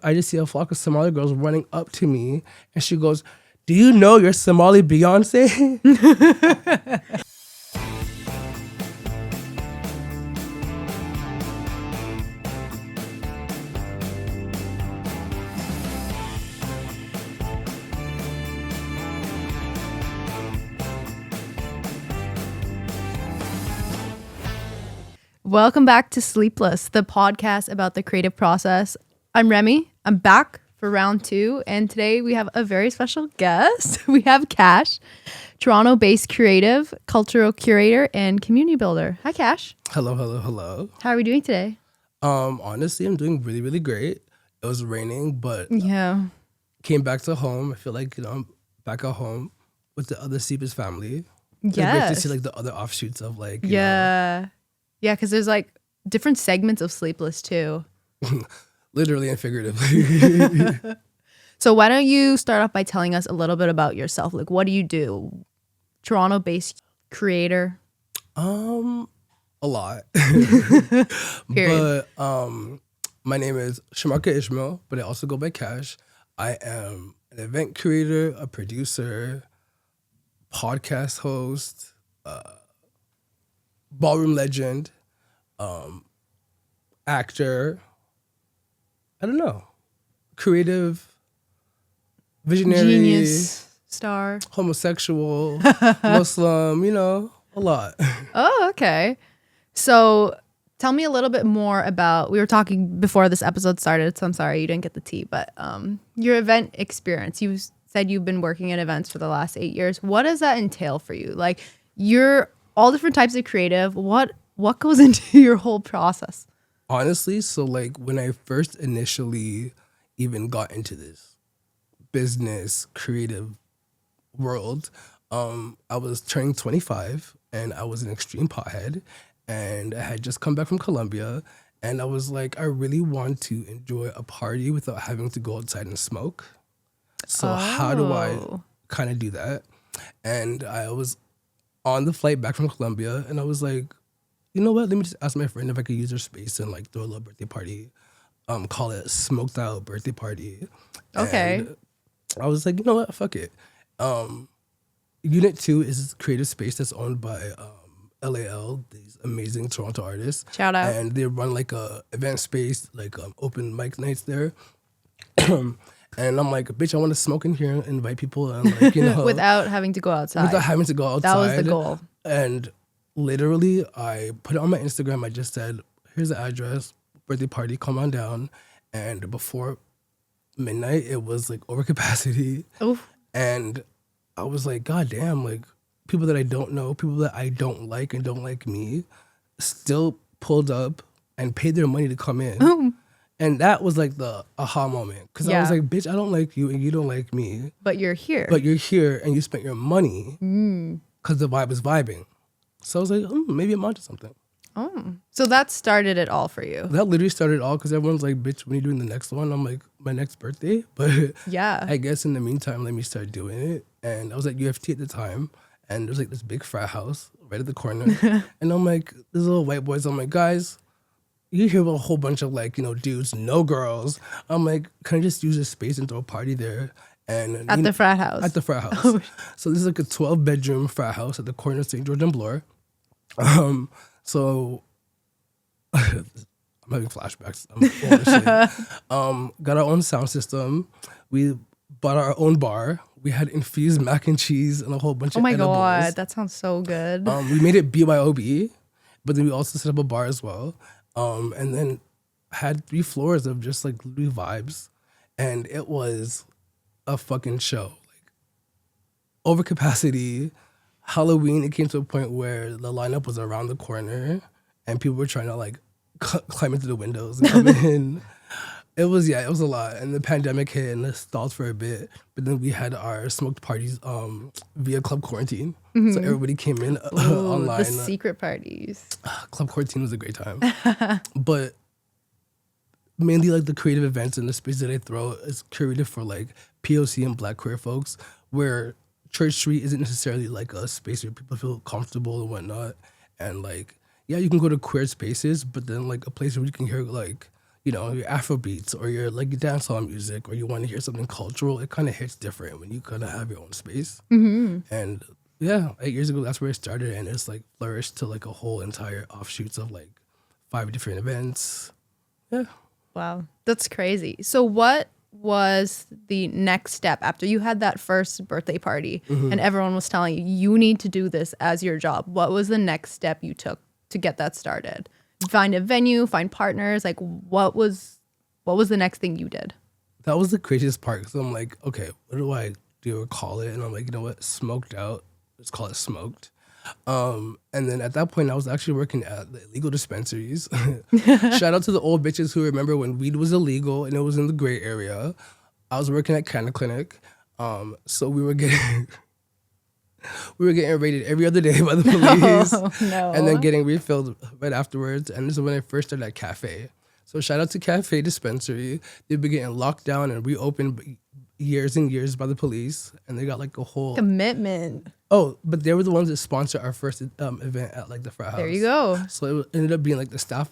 I just see a flock of Somali girls running up to me, and she goes, "Do you know you're Somali Beyonce?" Welcome back to Sleepless, the podcast about the creative process. I'm Remy. I'm back for round 2, and today we have a very special guest. We have Kash, Toronto-based creative, cultural curator, and community builder. Hi, Kash. Hello. How are we doing today? Honestly, I'm doing really great. It was raining, but Yeah. came back to home. I feel like, I'm back at home with the other Sleepless family. It's great to Yes. see like the other offshoots of like, Yeah, because there's like different segments of Sleepless too. literally and figuratively. So why don't you start off by telling us a little bit about yourself? Like, what do you do? Toronto-based creator. A lot. Period. But my name is Shamarka Ishmael, but I also go by Kash. I am an event creator, a producer, podcast host, ballroom legend, actor. I don't know. Creative, visionary, Genius star. homosexual, Muslim, a lot. Oh, okay. So tell me a little bit more about, we were talking before this episode started, so I'm sorry you didn't get the tea, but your event experience. You said you've been working in events for the last 8 years. What does that entail for you? Like, you're all different types of creative. What goes into your whole process? Honestly, so like when I first initially even got into this business creative world, I was turning 25 and I was an extreme pothead, and I had just come back from Colombia, and I was like, I really want to enjoy a party without having to go outside and smoke. So how do I kind of do that? And I was on the flight back from Colombia, and I was like, you know what? Let me just ask my friend if I could use their space and like throw a little birthday party. Call it SmokedTO birthday party. Okay. And I was like, you know what? Fuck it. Unit 2 is a creative space that's owned by LAL, these amazing Toronto artists. Shout out. And they run like a event space, like open mic nights there. And I'm like, bitch, I want to smoke in here and invite people and like, Without having to go outside. without having to go outside. That was the goal. And literally, I put it on my Instagram. I just said, here's the address, birthday party, come on down. And before midnight, it was like over capacity. Oof. And I was like, God damn, like people that I don't know, people that I don't like and don't like me, still pulled up and paid their money to come in. And that was like the aha moment. Because I was like, bitch, I don't like you and you don't like me. But you're here. But you're here and you spent your money because the vibe was vibing. So I was like, maybe I'm onto something. Oh. So that started it all for you. That literally started it all because everyone's like, bitch, when are you doing the next one? I'm like, my next birthday? But Yeah. I guess in the meantime, let me start doing it. And I was at UFT at the time. And there was like this big frat house right at the corner. And I'm like, these little white boys. I'm like, guys, you hear a whole bunch of like, dudes, no girls. I'm like, can I just use this space and throw a party there? And At the frat house. At the frat house. So this is like a 12-bedroom frat house at the corner of St. George and Bloor. So I'm having flashbacks. Got our own sound system. We bought our own bar. We had infused mac and cheese and a whole bunch of edibles. Oh my God, that sounds so good. We made it BYOB, but then we also set up a bar as well. And then had 3 floors of just like literally vibes. And it was a fucking show. Like over capacity. Halloween, it came to a point where the lineup was around the corner and people were trying to like climb into the windows and come in. It was a lot. And the pandemic hit and it stalled for a bit. But then we had our smoked parties via Club Quarantine. So everybody came in online. The secret parties. Club Quarantine was a great time. But mainly like the creative events and the space that I throw is curated for like POC and Black queer folks, where Church Street isn't necessarily like a space where people feel comfortable and whatnot. And like, yeah, you can go to queer spaces, but then like a place where you can hear like, your Afro beats or your like your dancehall music, or you want to hear something cultural, it kind of hits different when you kind of have your own space. And yeah, 8 years ago, that's where it started, and it's like flourished to like a whole entire offshoots of like 5 different events. Yeah. Wow, that's crazy. So what was the next step after you had that first birthday party and everyone was telling you you need to do this as your job? What was the next step you took to get that started? Find a venue, find partners. Like what was the next thing you did? That was the craziest part, because I'm like, okay, what do I do or call it? And I'm like, you know what, Smoked Out. Let's call it Smoked. And then at that point, I was actually working at the illegal dispensaries. Shout out to the old bitches who remember when weed was illegal and it was in the gray area. I was working at Canna Clinic. So we were getting raided every other day by the police, No. and then getting refilled right afterwards. And this is when I first started at Cafe. So shout out to Cafe Dispensary. They've been getting locked down and reopened years and years by the police, and they got like a whole Commitment. Oh, but they were the ones that sponsored our first event at like the frat house. There you go. So it ended up being like the staff.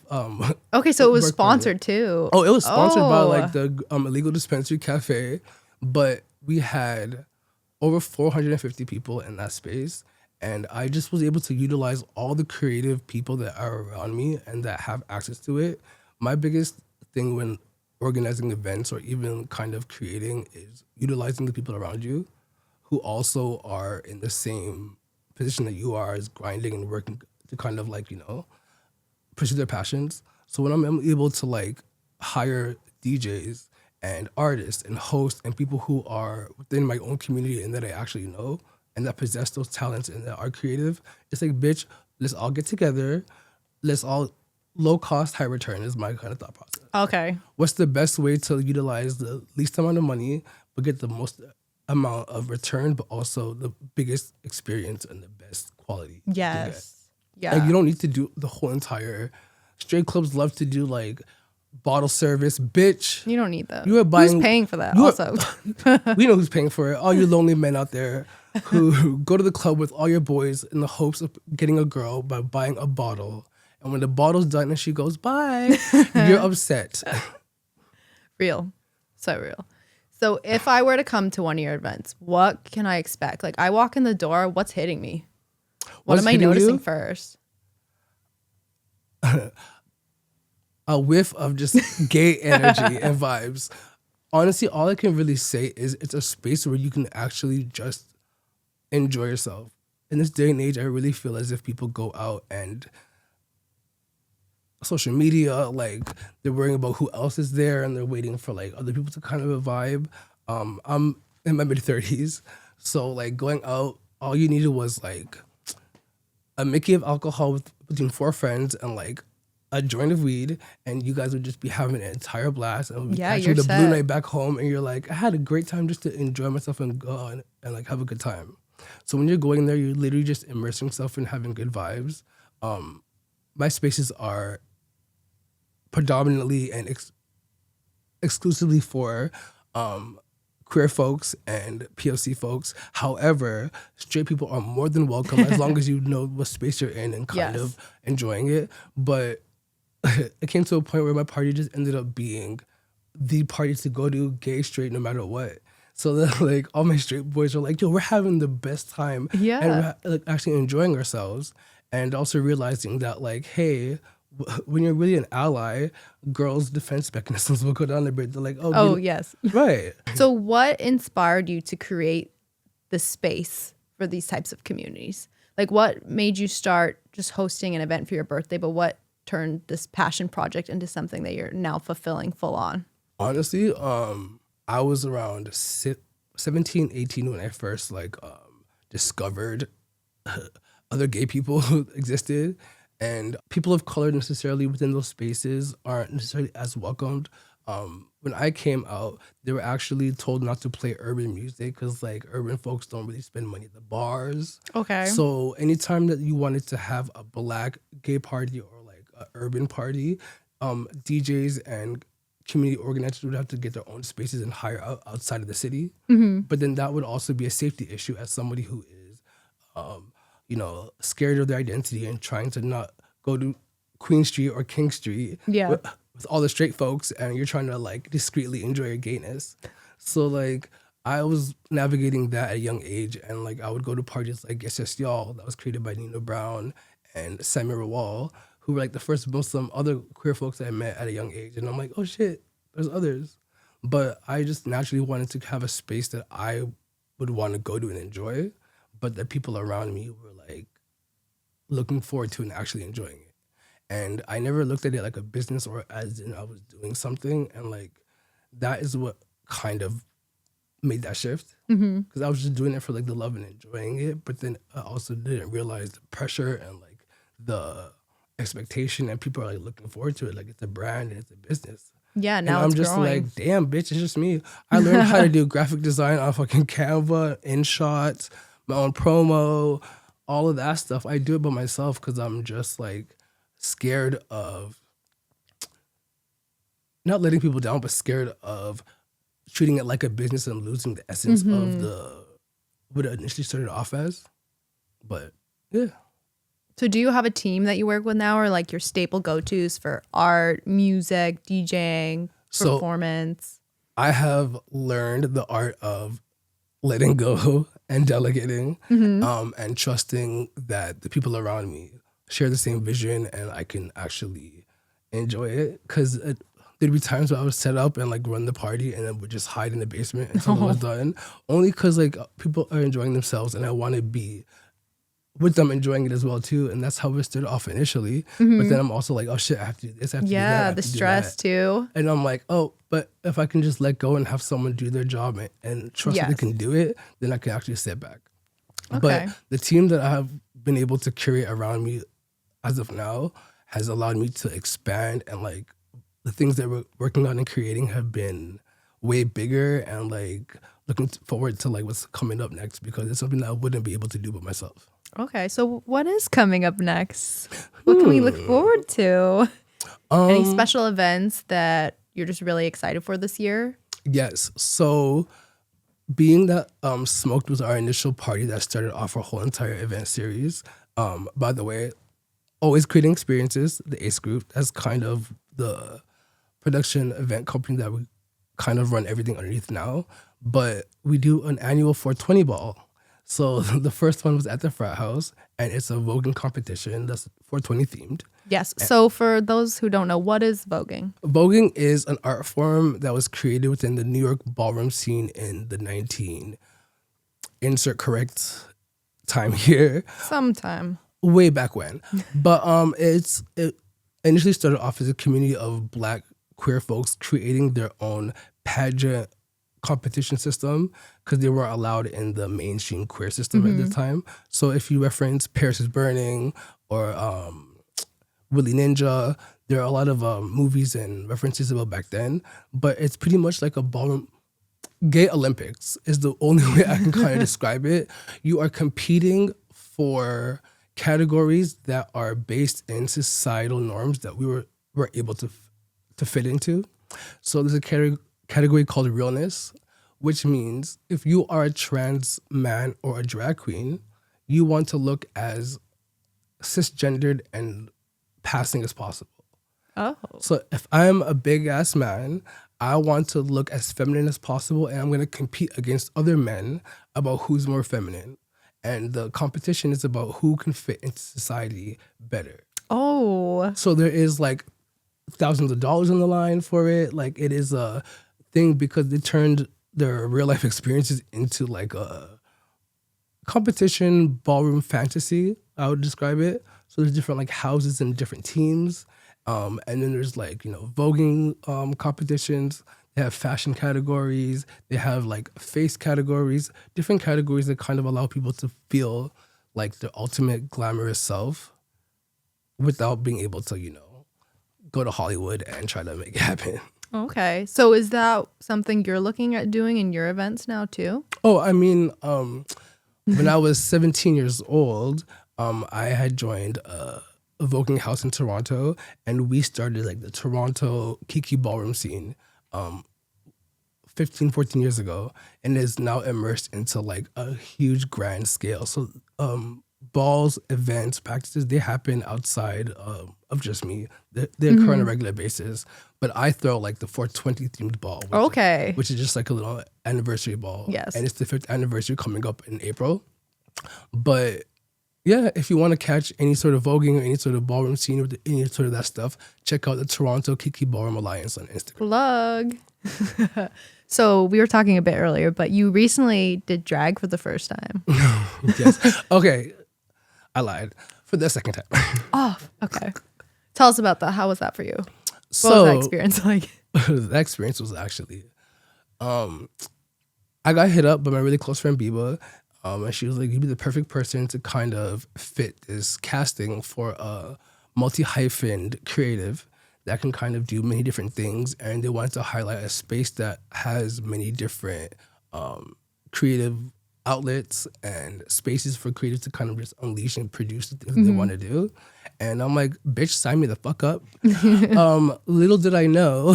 Okay, so it was work sponsored too. Oh, it was sponsored by Oh. like the illegal dispensary cafe, but we had over 450 people in that space, and I just was able to utilize all the creative people that are around me and that have access to it. My biggest thing when organizing events or even kind of creating is utilizing the people around you who also are in the same position that you are, is grinding and working to kind of like, pursue their passions. So when I'm able to like hire DJs and artists and hosts and people who are within my own community and that I actually know and that possess those talents and that are creative, it's like, bitch, let's all get together. Let's all low cost, high return is my kind of thought process. Okay. What's the best way to utilize the least amount of money but get the most amount of return, but also the biggest experience and the best quality? Yes. Yeah. Like, you don't need to do the whole entire. Straight clubs love to do like bottle service, bitch. You don't need that. You are buying. Who's paying for that? you are- Also, We know who's paying for it. All you lonely men out there who go to the club with all your boys in the hopes of getting a girl by buying a bottle. And when the bottle's done and she goes, bye, you're upset. real, so real. So if I were to come to one of your events, what can I expect? Like I walk in the door, what's hitting me? What What's am I hitting noticing you? first? A whiff of just gay energy and vibes. Honestly, all I can really say is it's a space where you can actually just enjoy yourself. In this day and age, I really feel as if people go out and social media, like they're worrying about who else is there and they're waiting for like other people to kind of a vibe. I'm in my mid-30s, so like going out, all you needed was like a Mickey of alcohol between 4 friends and like a joint of weed, and you guys would just be having an entire blast and Yeah, catching you're the set. blue night back home, and you're like, I had a great time just to enjoy myself and go on and like have a good time. So when you're going there, you're literally just immersing yourself in having good vibes. My spaces are predominantly and exclusively for queer folks and POC folks. However, straight people are more than welcome as long as you know what space you're in and kind Yes. of enjoying it. But it came to a point where my party just ended up being the party to go to, gay, straight, no matter what. So then, like, all my straight boys are like, yo, we're having the best time. Yeah. And we're like actually enjoying ourselves. And also realizing that, like, hey, when you're really an ally, girls' defense mechanisms will go down a bit. They're like, Oh, yes. right. So what inspired you to create the space for these types of communities? Like what made you start just hosting an event for your birthday, but what turned this passion project into something that you're now fulfilling full on? Honestly, I was around 17, 18 when I first discovered other gay people who existed, and people of color necessarily within those spaces aren't necessarily as welcomed. When I came out, they were actually told not to play urban music because like urban folks don't really spend money at the bars. Okay. So anytime that you wanted to have a Black gay party or like an urban party, DJs and community organizers would have to get their own spaces and hire outside of the city. But then that would also be a safety issue as somebody who is, scared of their identity and trying to not go to Queen Street or King Street. Yeah. with all the straight folks, and you're trying to like discreetly enjoy your gayness. So like I was navigating that at a young age, and like I would go to parties like It's Just Y'all that was created by Nina Brown and Samuel Rawal, who were like the first Muslim other queer folks that I met at a young age, and I'm like, oh shit, there's others. But I just naturally wanted to have a space that I would want to go to and enjoy, but that people around me were like looking forward to and actually enjoying it. And I never looked at it like a business or as in I was doing something. And like that is what kind of made that shift. Because I was just doing it for like the love and enjoying it. But then I also didn't realize the pressure and like the expectation, and people are like looking forward to it. Like it's a brand and it's a business. Yeah, And now I'm it's just growing. like, damn, bitch, it's just me. I learned how to do graphic design on fucking Canva, InShot, my own promo, all of that stuff. I do it by myself because I'm just like scared of not letting people down, but scared of treating it like a business and losing the essence of the what it initially started off as. But yeah. So do you have a team that you work with now, or like your staple go-tos for art, music, DJing, So- performance? I have learned the art of letting go and delegating, and trusting that the people around me share the same vision and I can actually enjoy it. Because there'd be times where I would set up and like run the party and then would just hide in the basement until it was done. Only because like people are enjoying themselves and I want to be with them enjoying it as well too. And that's how it started off initially. But then I'm also like, oh shit, I have to do this, I have to do that. I Yeah, have the to do stress that. too. And I'm like, oh, but if I can just let go and have someone do their job and trust that they Yes. can do it, then I can actually sit back. Okay. But the team that I have been able to curate around me as of now has allowed me to expand, and like the things that we're working on and creating have been way bigger, and like looking forward to like what's coming up next, because it's something that I wouldn't be able to do by myself. Okay, so what is coming up next? What can we look forward to? Any special events that you're just really excited for this year? Yes. So being that Smoked was our initial party that started off our whole entire event series, by the way, always creating experiences, the ACE group, that's kind of the production event company that we kind of run everything underneath now. But we do an annual 420 ball. So the first one was at the frat house, and it's a voguing competition that's 420 themed. Yes. So for those who don't know, what is voguing? Voguing is an art form that was created within the New York ballroom scene in the insert correct time here, Sometime. way back when. But it initially started off as a community of Black queer folks creating their own pageant competition system, because they weren't allowed in the mainstream queer system at the time. So if you reference Paris is Burning or Willy Ninja, there are a lot of movies and references about back then, but it's pretty much like a ballroom. Gay Olympics is the only way I can kind of describe it. You are competing for categories that are based in societal norms that we were able to fit into. So there's a category called realness, which means if you are a trans man or a drag queen, you want to look as cisgendered and passing as possible. Oh. So if I'm a big ass man, I want to look as feminine as possible, and I'm going to compete against other men about who's more feminine. And the competition is about who can fit into society better. Oh. So there is like thousands of dollars on the line for it. Like it is a thing because they turned their real life experiences into like a competition ballroom fantasy, I would describe it. So there's different like houses and different teams. And then there's like, voguing competitions. They have fashion categories. They have like face categories, different categories that kind of allow people to feel like their ultimate glamorous self without being able to, go to Hollywood and try to make it happen. Okay. So is that something you're looking at doing in your events now too? Oh, I mean, when I was 17 years old, I had joined a voguing house in Toronto, and we started like the Toronto Kiki ballroom scene 15, 14 years ago, and is now immersed into like a huge grand scale. So balls, events, practices, they happen outside of just me. They occur on a regular basis. But I throw like the 420 themed ball, Okay. which is just like a little anniversary ball. Yes. And it's the 5th anniversary coming up in April. But yeah, if you want to catch any sort of voguing or any sort of ballroom scene or any sort of that stuff, check out the Toronto Kiki Ballroom Alliance on Instagram. Plug. So we were talking a bit earlier, but you recently did drag for the first time. Yes. Okay. I lied. For the second time. Oh, okay. Tell us about that. How was that for you? What So was that experience like? that experience was actually, I got hit up by my really close friend Biba, and she was like, "You'd be the perfect person to kind of fit this casting for a multi-hyphened creative that can kind of do many different things." And they wanted to highlight a space that has many different creative outlets and spaces for creatives to kind of just unleash and produce the things that they want to do. And I'm like, bitch, sign me the fuck up. Little did I know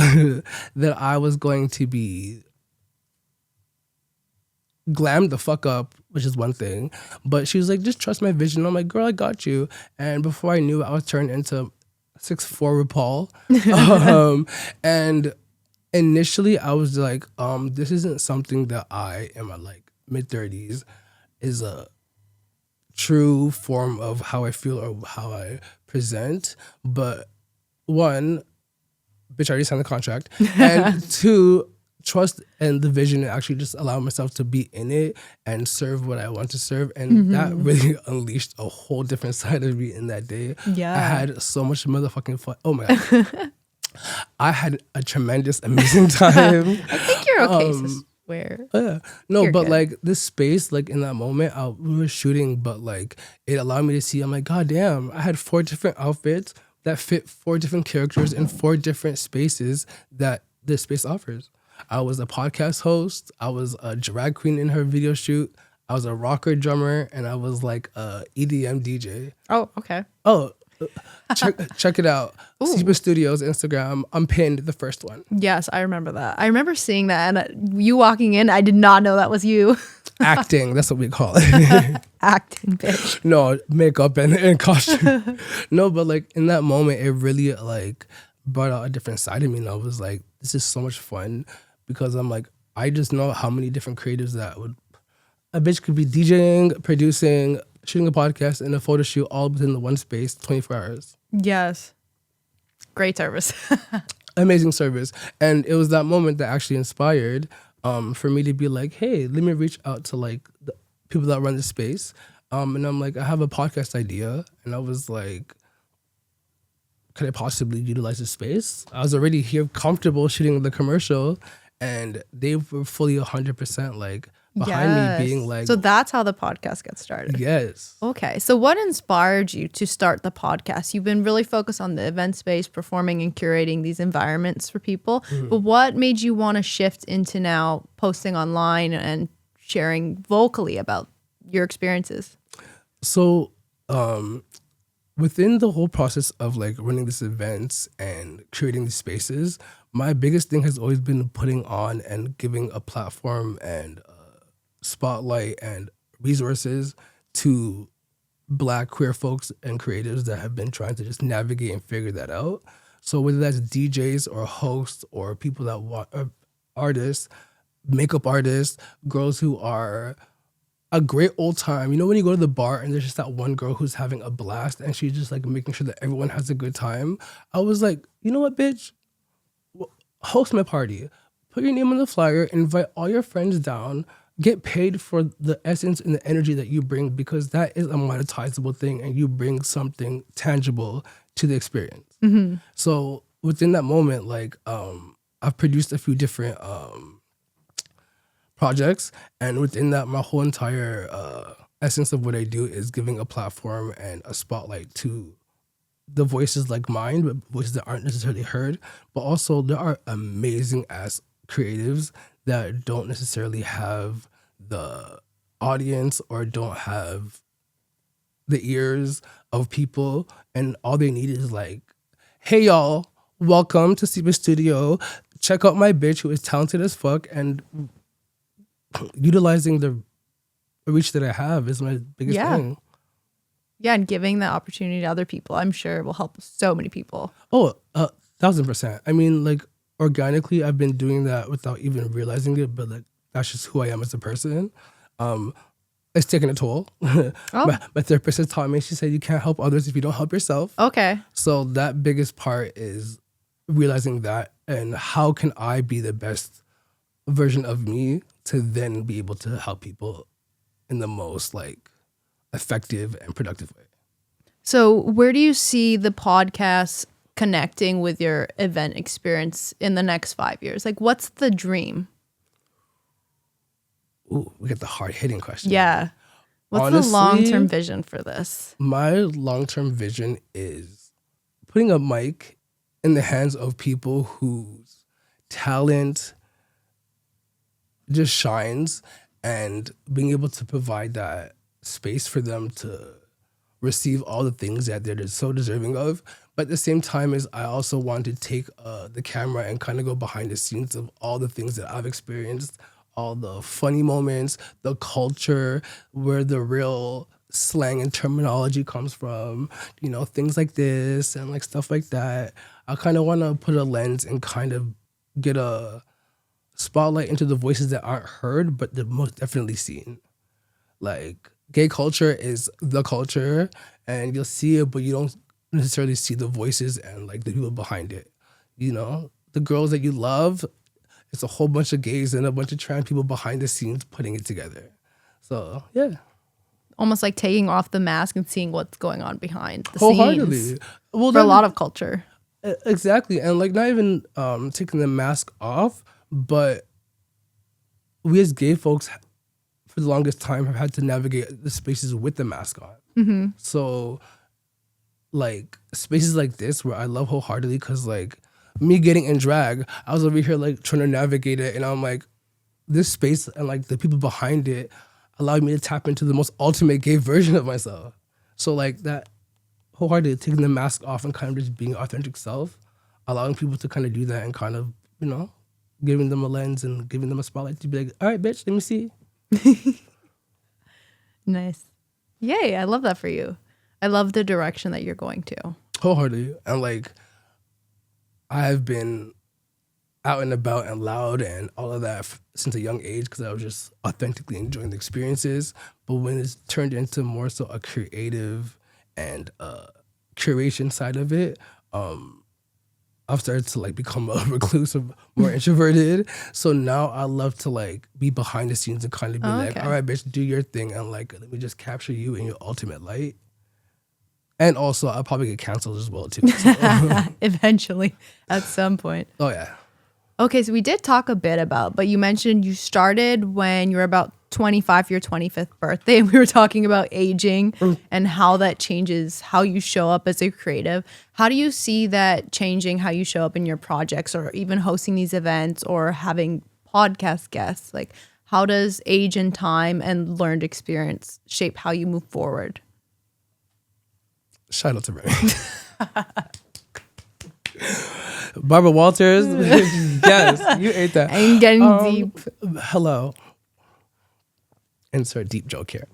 that I was going to be glammed the fuck up, which is one thing. But she was like, just trust my vision. I'm like, girl, I got you. And before I knew it, I was turned into 6'4" RuPaul. And initially I was like, this isn't something that I am a like mid-30s is a true form of how I feel or how I present. But one, bitch, I already signed the contract. And two, trust and the vision and actually just allow myself to be in it and serve what I want to serve. And that really unleashed a whole different side of me in that day. Yeah. I had so much motherfucking fun. Oh my God. I had a tremendous, amazing time. I think you're okay to swear. Yeah. No, You're but good. like this space, like in that moment, we were shooting, but like it allowed me to see, I'm like, God damn, I had 4 different outfits that fit 4 different characters in 4 different spaces that this space offers. I was a podcast host. I was a drag queen in her video shoot. I was a rocker drummer, and I was like a EDM DJ. Oh, okay. Oh, check it out. Sleepless Studios Instagram. I'm pinned the first one. Yes, I remember that. I remember seeing that, and you walking in, I did not know that was you. Acting, that's what we call it. Acting, bitch. No, makeup and costume. No, but like in that moment, it really like brought out a different side of me, and I was like, this is so much fun because I'm like, I just know how many different creatives that would. A bitch could be DJing, producing, shooting a podcast, and a photo shoot all within the one space, 24 hours. Yes. Great service. Amazing service. And it was that moment that actually inspired for me to be like, hey, let me reach out to like the people that run the space. And I'm like, I have a podcast idea. And I was like, could I possibly utilize the space? I was already here comfortable shooting the commercial, and they were fully 100% like behind me being like. So that's how the podcast gets started. Yes. Okay. So what inspired you to start the podcast? You've been really focused on the event space, performing and curating these environments for people. Mm-hmm. But what made you want to shift into now posting online and sharing vocally about your experiences? So within the whole process of like running these events and creating these spaces, my biggest thing has always been putting on and giving a platform and spotlight and resources to Black queer folks and creatives that have been trying to just navigate and figure that out. So whether that's DJs or hosts or people that want artists, makeup artists, girls who are a great old time. You know when you go to the bar and there's just that one girl who's having a blast and she's just like making sure that everyone has a good time. I was like, you know what, bitch? Host my party. Put your name on the flyer, invite all your friends down, get paid for the essence and the energy that you bring, because that is a monetizable thing and you bring something tangible to the experience. Mm-hmm. So within that moment, like I've produced a few different projects, and within that, my whole entire essence of what I do is giving a platform and a spotlight to the voices like mine, but voices that aren't necessarily heard. But also there are amazing ass creatives that don't necessarily have the audience or don't have the ears of people, and all they need is like, hey y'all, welcome to Sleepless Studio. Check out my bitch who is talented as fuck, and utilizing the reach that I have is my biggest thing. Yeah, and giving the opportunity to other people, I'm sure will help so many people. Oh, 1,000%. I mean, like organically, I've been doing that without even realizing it, but like that's just who I am as a person. Um, it's taking a toll. Oh, My therapist has taught me. She said you can't help others if you don't help yourself. okay. So that biggest part is realizing that, and how can I be the best version of me to then be able to help people in the most like effective and productive way. So, where do you see the podcast connecting with your event experience in the next 5 years? Like, what's the dream? Ooh, we get the hard hitting question. Yeah. What's Honestly, the long-term vision for this? my long-term vision is putting a mic in the hands of people whose talent just shines, and being able to provide that space for them to receive all the things that they're so deserving of. But at the same time, is I also want to take the camera and kind of go behind the scenes of all the things that I've experienced, all the funny moments, the culture, where the real slang and terminology comes from, things like this and like stuff like that. I kind of want to put a lens and kind of get a spotlight into the voices that aren't heard, but they're most definitely seen. Like gay culture is the culture, and you'll see it, but you don't necessarily see the voices and like the people behind it. The girls that you love, it's a whole bunch of gays and a bunch of trans people behind the scenes putting it together. So yeah, Almost like taking off the mask and seeing what's going on behind the wholeheartedly. scenes Well, for a lot of culture. exactly, and like not even taking the mask off, but we as gay folks for the longest time have had to navigate the spaces with the mask on. Mm-hmm. So like spaces like this where I love wholeheartedly, because like me getting in drag, I was over here like trying to navigate it, and I'm like, this space and like the people behind it allowed me to tap into the most ultimate gay version of myself. So like that wholeheartedly taking the mask off and kind of just being authentic self, allowing people to kind of do that and kind of, giving them a lens and giving them a spotlight to be like, all right, bitch, let me see. Nice. Yay, I love that for you. I love the direction that you're going to. Wholeheartedly. And like, I've been out and about and loud and all of that since a young age, because I was just authentically enjoying the experiences. But when it's turned into more so a creative and curation side of it, I've started to like become a reclusive, more introverted. So now I love to like be behind the scenes and kind of be like, all right, bitch, do your thing, and like let me just capture you in your ultimate light. And also, I'll probably get canceled as well too. So. Eventually, at some point. Oh yeah. Okay, so we did talk a bit about, but you mentioned you started when you were about 25, your 25th birthday, and we were talking about aging and how that changes how you show up as a creative. How do you see that changing how you show up in your projects, or even hosting these events or having podcast guests? Like, how does age and time and learned experience shape how you move forward? Shout out to Ray. Barbara Walters. Yes, you ate that. I'm getting deep. Hello. Insert deep joke here.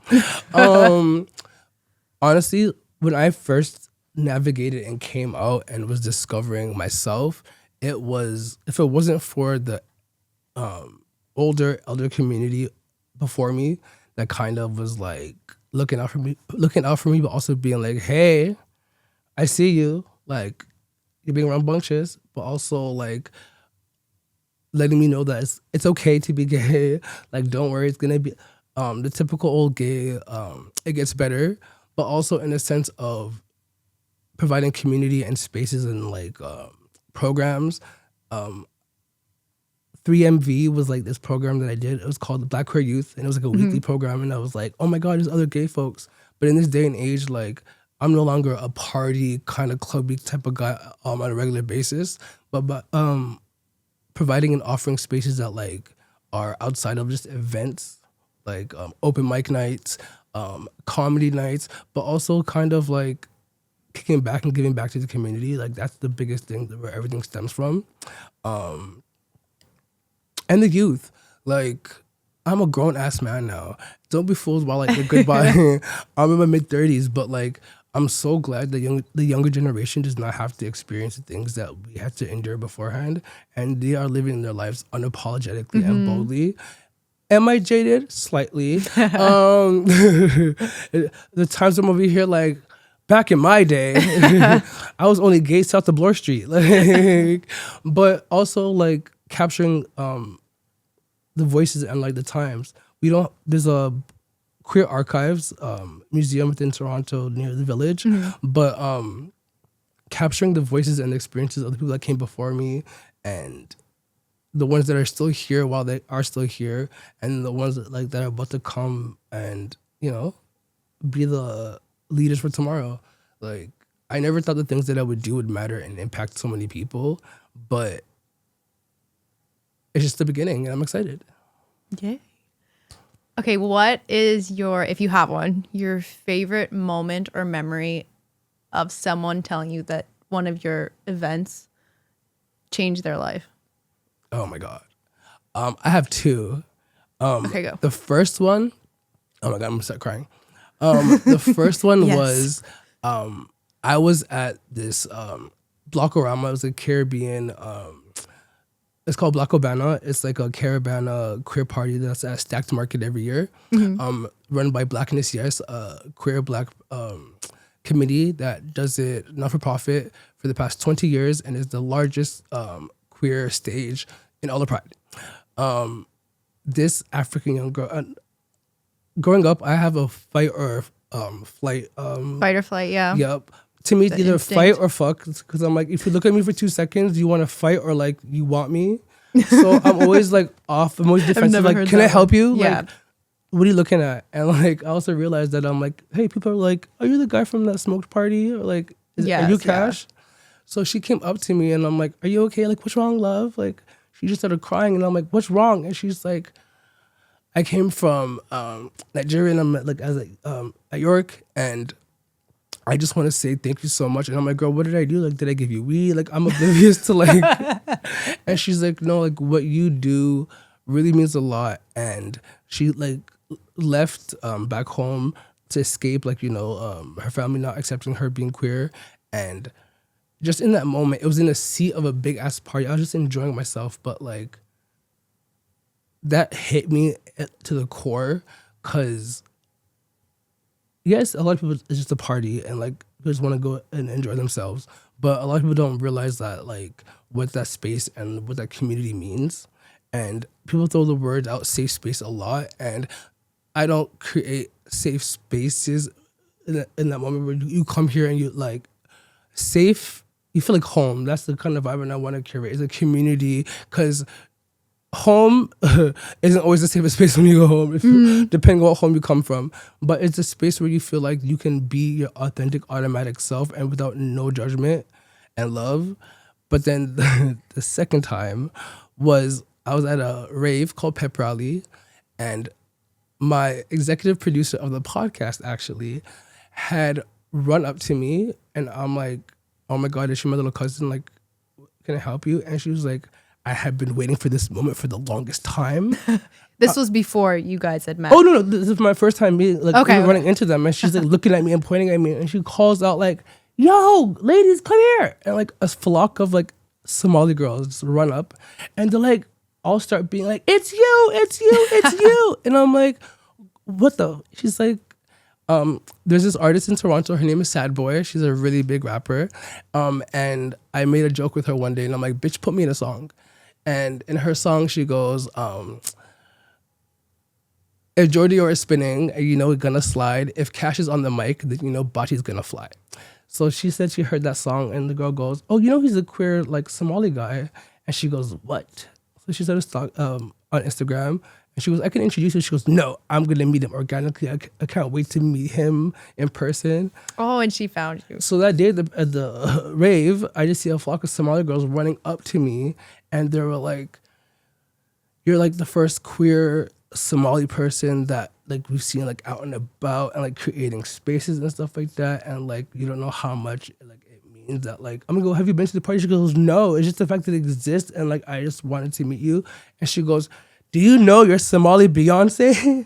Honestly, when I first navigated and came out and was discovering myself, it was, if it wasn't for the elder community before me that kind of was like looking out for me, but also being like, hey, I see you. Like, you're being rambunctious, but also like letting me know that it's okay to be gay. Like, don't worry, it's gonna be the typical old gay. It gets better, but also in the sense of providing community and spaces and like programs. 3MV was like this program that I did. It was called the Black Queer Youth, and it was like a weekly program. And I was like, oh my God, there's other gay folks. But in this day and age, like, I'm no longer a party kind of clubby type of guy on a regular basis, but providing and offering spaces that like are outside of just events, like open mic nights, comedy nights, but also kind of like kicking back and giving back to the community. Like, that's the biggest thing where everything stems from. And the youth, like, I'm a grown ass man now. Don't be fooled by like the goodbye. I'm in my mid-30s, but like I'm so glad the younger generation does not have to experience the things that we had to endure beforehand, and they are living their lives unapologetically and boldly. Am I jaded? Slightly. The times I'm over here like back in my day, I was only gay south of Bloor Street. Like, but also like capturing the voices and like the times. We don't. There's a queer archives museum within Toronto near the village, but capturing the voices and experiences of the people that came before me and the ones that are still here while they are still here, and the ones that like that are about to come and be the leaders for tomorrow. Like I never thought the things that I would do would matter and impact so many people, but it's just the beginning, and I'm excited. Yeah. Okay, what is your, if you have one, your favorite moment or memory of someone telling you that one of your events changed their life? Oh my God. I have two. Okay, go. The first one, oh my God, I'm gonna start crying. The first one Yes. was I was at this Blockorama. It was a Caribbean, it's called Blacobana. It's like a Caribana queer party that's at Stacked Market every year, run by Blackness Yes, a queer black committee that does it not for profit for the past 20 years and is the largest queer stage in all of Pride. This African young girl, growing up, I have a fight or flight. Fight or flight, yeah. Yep. To me, it's The either instinct. fight or fuck. Because I'm like, if you look at me for 2 seconds, you want to fight or like you want me. So I'm always like off. I'm always defensive. never Like, heard can I that help you? Yeah. Like, what are you looking at? And like, I also realized that I'm like, hey, people are like, are you the guy from that smoked party? Or like, are you Yes, yeah. Kash? So she came up to me and I'm like, are you okay? Like, what's wrong, love? Like, she just started crying and I'm like, what's wrong? And she's like, I came from Nigeria and I'm like, I was like at York, and I just want to say thank you so much. And I'm like, girl, what did I do? Like, did I give you weed? Like, I'm oblivious to like. And she's like, no, like what you do really means a lot. And she like left back home to escape, like, her family not accepting her being queer. And just in that moment, it was in a seat of a big ass party. I was just enjoying myself, but like that hit me to the core, because yes, a lot of people, it's just a party and like they just want to go and enjoy themselves. But a lot of people don't realize that like what that space and what that community means. And people throw the word out safe space a lot. And I don't create safe spaces in that moment where you come here and you like safe, you feel like home. That's the kind of vibe I want to curate. It's a community, because home isn't always the safest space when you go home, depending on what home you come from. But it's a space where you feel like you can be your authentic, automatic self and without no judgment and love. But then the second time was I was at a rave called Pep Rally, and my executive producer of the podcast actually had run up to me, and I'm like, oh my God, is she my little cousin? Like, can I help you? And she was like, I had been waiting for this moment for the longest time. This was before you guys had met. Oh no, this is my first time meeting, like Okay. running into them, and she's like looking at me and pointing at me, and she calls out like, "Yo, ladies, come here!" And like a flock of like Somali girls just run up, and they're like all start being like, "It's you, it's you, it's you," and I'm like, "What the?" She's like, there's this artist in Toronto. Her name is Sad Boy. She's a really big rapper, and I made a joke with her one day, and I'm like, "Bitch, put me in a song." And in her song, she goes, if Jordy is spinning, you know we're gonna slide. If Kash is on the mic, then you know Bati's gonna fly. So she said she heard that song, and the girl goes, oh, you know he's a queer, like, Somali guy. And she goes, what? So she started on Instagram, and she goes, I can introduce you. She goes, no, I'm gonna meet him organically. I can't wait to meet him in person. Oh, and she found you. So that day at the rave, I just see a flock of Somali girls running up to me, and they were like, you're like the first queer Somali person that like we've seen like out and about and like creating spaces and stuff like that. And like, you don't know how much like it means that like, I'm gonna go, have you been to the party? She goes, no, it's just the fact that it exists. And like, I just wanted to meet you. And she goes, do you know you're Somali Beyonce?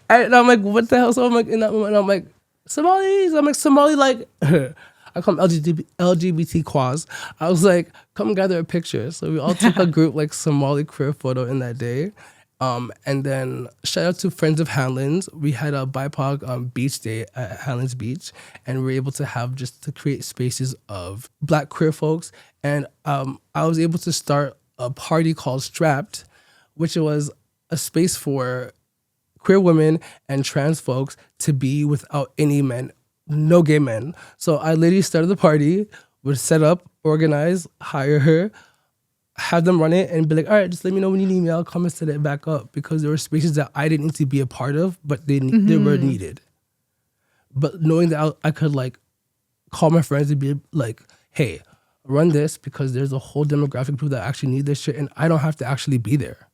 And I'm like, what the hell? So I'm like, and I'm like, Somalis. I'm like, Somali, like, I call them LGBT quas. I was like, come gather a picture. So we all took a group like Somali queer photo in that day. And then shout out to Friends of Hanlon's. We had a BIPOC beach day at Hanlon's Beach, and we were able to have just to create spaces of Black queer folks. And I was able to start a party called Strapped, which was a space for queer women and trans folks to be without any men, no gay men. So I literally started the party, would set up, organize, hire her, have them run it, and be like, all right, just let me know when you need me. I'll come and set it back up, because there were spaces that I didn't need to be a part of, but they were needed. But knowing that I could like call my friends and be like, hey, run this, because there's a whole demographic of people that actually need this shit, and I don't have to actually be there.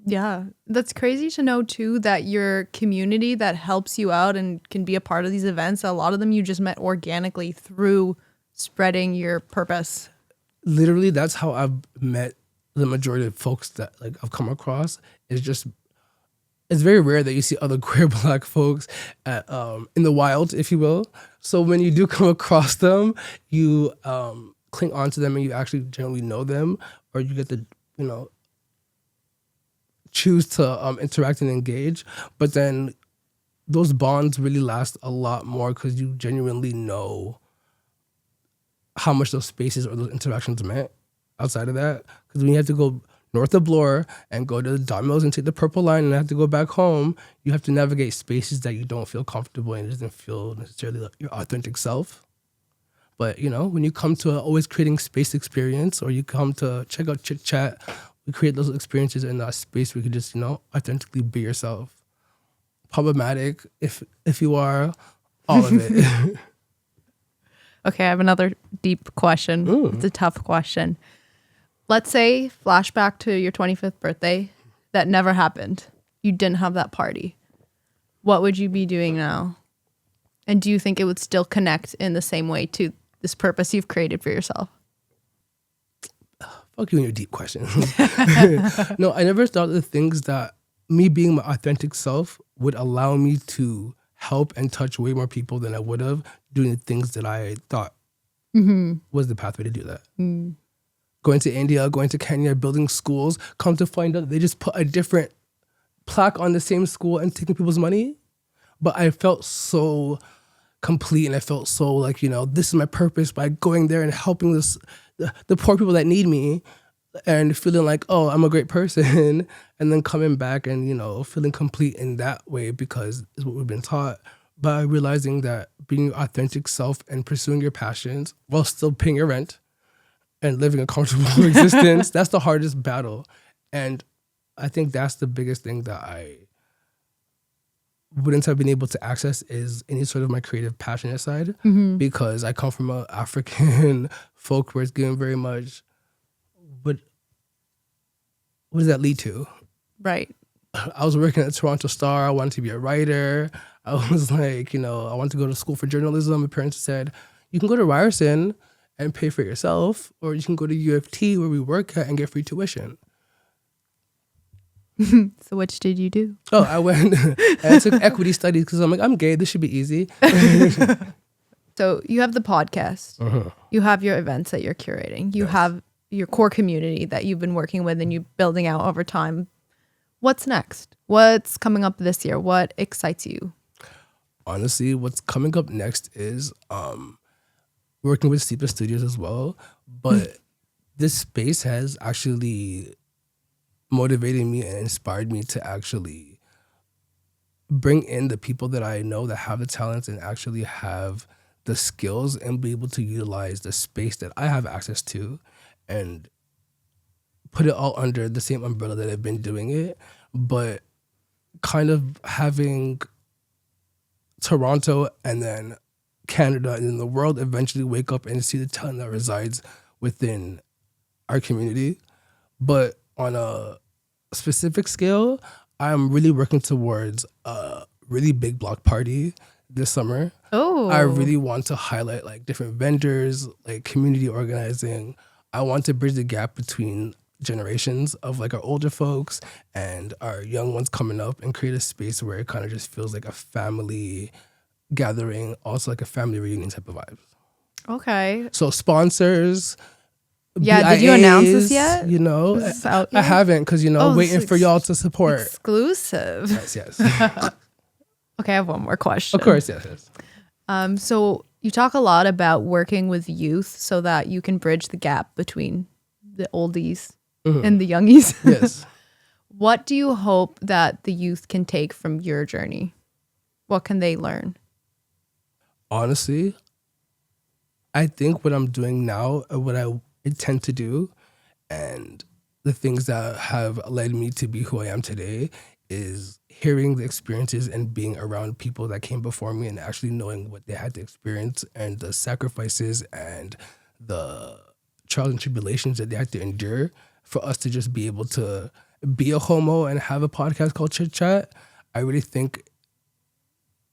Yeah, that's crazy to know too, that your community that helps you out and can be a part of these events, a lot of them you just met organically through spreading your purpose. Literally, that's how I've met the majority of folks that like I've come across. It's very rare that you see other queer Black folks at, in the wild, if you will. So when you do come across them, you cling on to them, and you actually generally know them, or you get to, choose to interact and engage. But then those bonds really last a lot more, because you genuinely know how much those spaces or those interactions meant outside of that. Because when you have to go north of Bloor and go to the Domino's and take the purple line and have to go back home, you have to navigate spaces that you don't feel comfortable in. It doesn't feel necessarily like your authentic self. But, when you come to always creating space experience, or you come to check out Chit Chat, we create those experiences in that space where you can just, authentically be yourself. Problematic, if you are, all of it. Okay, I have another deep question. Ooh. It's a tough question. Let's say, flashback to your 25th birthday, that never happened. You didn't have that party. What would you be doing now? And do you think it would still connect in the same way to this purpose you've created for yourself? Fuck you and your deep questions. No, I never thought the things that me being my authentic self would allow me to help and touch way more people than I would have doing the things that I thought was the pathway to do that. Going to India, going to Kenya, building schools, come to find out they just put a different plaque on the same school and taking people's money. But I felt so complete, and I felt so like, this is my purpose by going there and helping the poor people that need me, and feeling like, oh, I'm a great person, and then coming back and, feeling complete in that way, because it's what we've been taught. By realizing that being your authentic self and pursuing your passions while still paying your rent and living a comfortable existence, that's the hardest battle. And I think that's the biggest thing that I wouldn't have been able to access, is any sort of my creative passionate side, because I come from an African folk where it's given very much, what does that lead to? Right. I was working at Toronto Star. I wanted to be a writer. I was like, I wanted to go to school for journalism. My parents said, you can go to Ryerson and pay for yourself, or you can go to U of T where we work at and get free tuition. So which did you do? Oh, I went and I took equity studies, because I'm like, I'm gay. This should be easy. So you have the podcast. You have your events that you're curating. You have your core community that you've been working with and you building out over time. What's next? What's coming up this year? What excites you? Honestly, what's coming up next is working with Sleepless Studios as well. But this space has actually motivated me and inspired me to actually bring in the people that I know that have the talents and actually have the skills, and be able to utilize the space that I have access to and put it all under the same umbrella that I've been doing it, but kind of having Toronto and then Canada and then the world eventually wake up and see the talent that resides within our community. But on a specific scale, I'm really working towards a really big block party this summer. Oh. I really want to highlight like different vendors, like community organizing. I want to bridge the gap between generations of like our older folks and our young ones coming up, and create a space where it kind of just feels like a family gathering, also like a family reunion type of vibe. Okay. So sponsors, Yeah, did you announce this BIAs, yet? You know, Is this out I yet? haven't, because waiting for y'all to support. Exclusive. Yes. Okay, I have one more question. Of course, yes. So you talk a lot about working with youth so that you can bridge the gap between the oldies and the youngies. Yes. What do you hope that the youth can take from your journey? What can they learn? Honestly, I think what I'm doing now and what I intend to do, and the things that have led me to be who I am today, is hearing the experiences and being around people that came before me and actually knowing what they had to experience and the sacrifices and the trials and tribulations that they had to endure for us to just be able to be a homo and have a podcast called Chit Chat. I really think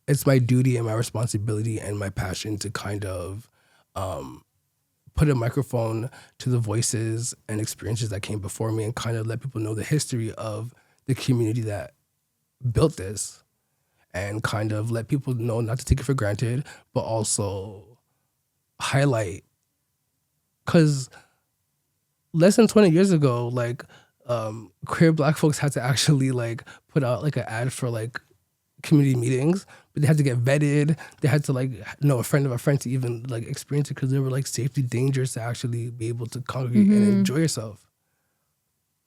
it's my duty and my responsibility and my passion to kind of put a microphone to the voices and experiences that came before me and kind of let people know the history of the community that built this, and kind of let people know not to take it for granted, but also highlight, because less than 20 years ago, like queer Black folks had to actually like put out like an ad for like community meetings, but they had to get vetted. They had to like know a friend of a friend to even like experience it, because there were like safety dangers to actually be able to congregate and enjoy yourself.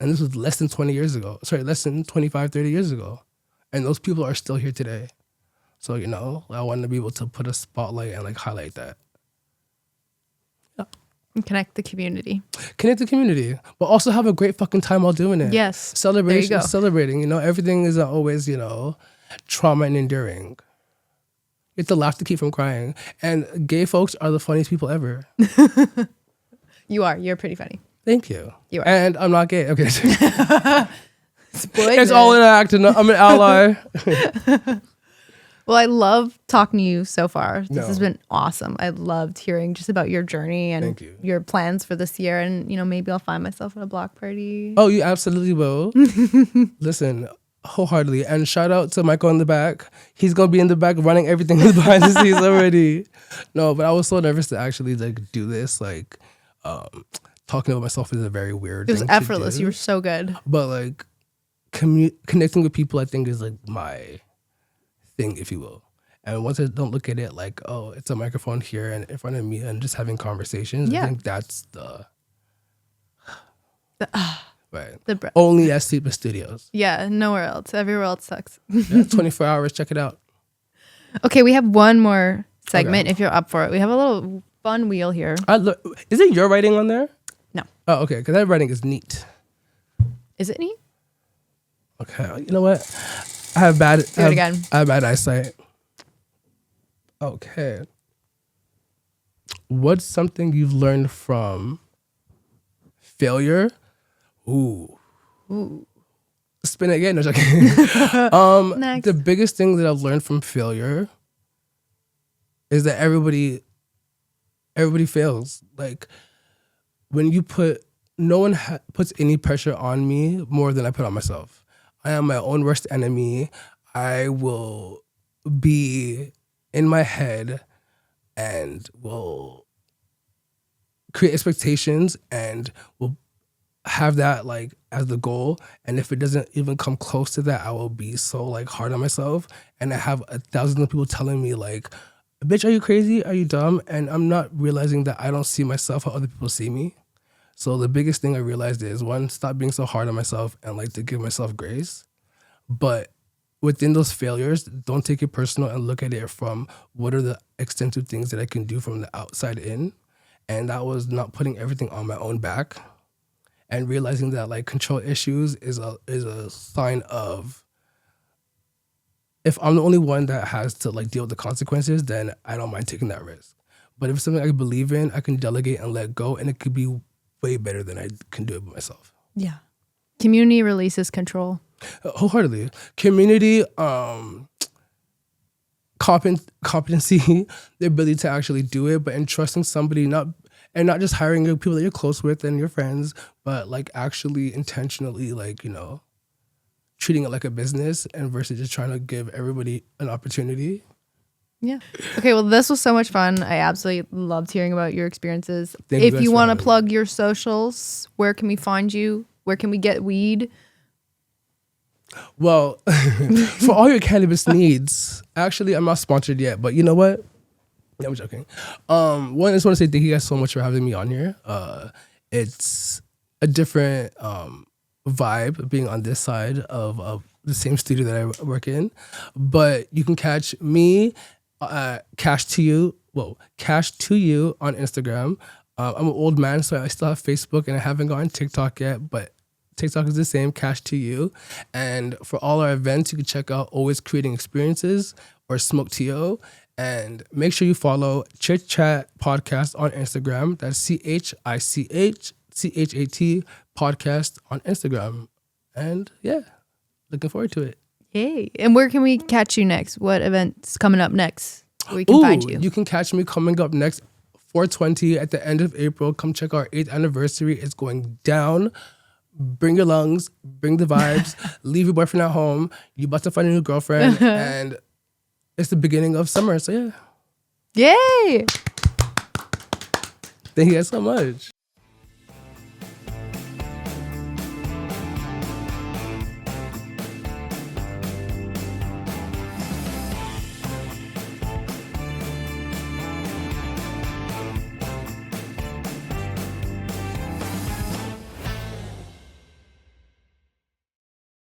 And this was less than 20 years ago. Sorry, less than 25, 30 years ago. And those people are still here today. So, I want to be able to put a spotlight and like highlight that. Yeah. And connect the community. Connect the community, but also have a great fucking time while doing it. Yes. Celebration, There you go. celebrating. Everything isn't always, trauma and enduring. You have to laugh to keep from crying. And gay folks are the funniest people ever. You're pretty funny. Thank you. You are. And I'm not gay. Okay. Spoiler. It's all in act. I'm an ally. Well, I love talking to you so far. This No. has been awesome. I loved hearing just about your journey and Thank you. your plans for this year. And, maybe I'll find myself at a block party. Oh, you absolutely will. Listen, wholeheartedly. And shout out to Michael in the back. He's going to be in the back running everything behind the scenes already. No, but I was so nervous to actually like do this. Like, talking about myself is a very weird It was thing to effortless. do. You were so good. But like connecting with people, I think, is like my thing, if you will. And once I don't look at it like, oh, it's a microphone here and in front of me and just having conversations, Yeah. I think that's right. The Only at Sleepless Studios. Yeah, nowhere else. Everywhere else sucks. Yeah, 24 hours, check it out. Okay, we have one more segment if you're up for it. We have a little fun wheel here. Isn't your writing on there? No. Oh, okay, because that writing is neat. Is it neat? Okay, you know what? I have bad eyesight. Okay. What's something you've learned from failure? Ooh. Spin it again. No, joking. Next. The biggest thing that I've learned from failure is that everybody fails. Like, when you no one puts any pressure on me more than I put on myself. I am my own worst enemy. I will be in my head and will create expectations and will have that like as the goal. And if it doesn't even come close to that, I will be so like hard on myself. And I have 1,000 of people telling me like, bitch, are you crazy? Are you dumb? And I'm not realizing that I don't see myself how other people see me. So the biggest thing I realized is, one, stop being so hard on myself and like to give myself grace. But within those failures, don't take it personal and look at it from what are the extensive things that I can do from the outside in. And that was not putting everything on my own back and realizing that like control issues is a sign of, if I'm the only one that has to like deal with the consequences, then I don't mind taking that risk. But if it's something I believe in, I can delegate and let go, and it could be way better than I can do it by myself. Yeah. Community releases control. Wholeheartedly. Community, competency, the ability to actually do it, but entrusting somebody, not and not just hiring your people that you're close with and your friends, but like actually intentionally, like, you know, treating it like a business and versus just trying to give everybody an opportunity. Yeah. Okay, well, this was so much fun. I absolutely loved hearing about your experiences. Thank you If guys you for want to having me. plug your socials, where can we find you? Where can we get weed? Well, for all your cannabis needs, actually, I'm not sponsored yet, but you know what? No, I'm joking. One, I just want to say thank you guys so much for having me on here. It's a different vibe being on this side of the same studio that I work in, but you can catch me, Kash to you. Whoa, Kash to you on Instagram. I'm an old man, so I still have Facebook, and I haven't gotten TikTok yet, but TikTok is the same, Kash to you. And for all our events, you can check out Always Creating Experiences or SmokedTO. And make sure you follow Chit Chat Podcast on Instagram. That's CHICHCHAT Podcast on Instagram. And yeah, looking forward to it. Yay. And where can we catch you next? What event's coming up next? Where we can find you? You can catch me coming up next 420 at the end of April. Come check our 8th anniversary. It's going down. Bring your lungs, bring the vibes, leave your boyfriend at home. You about to find a new girlfriend, and it's the beginning of summer. So yeah. Yay. Thank you guys so much.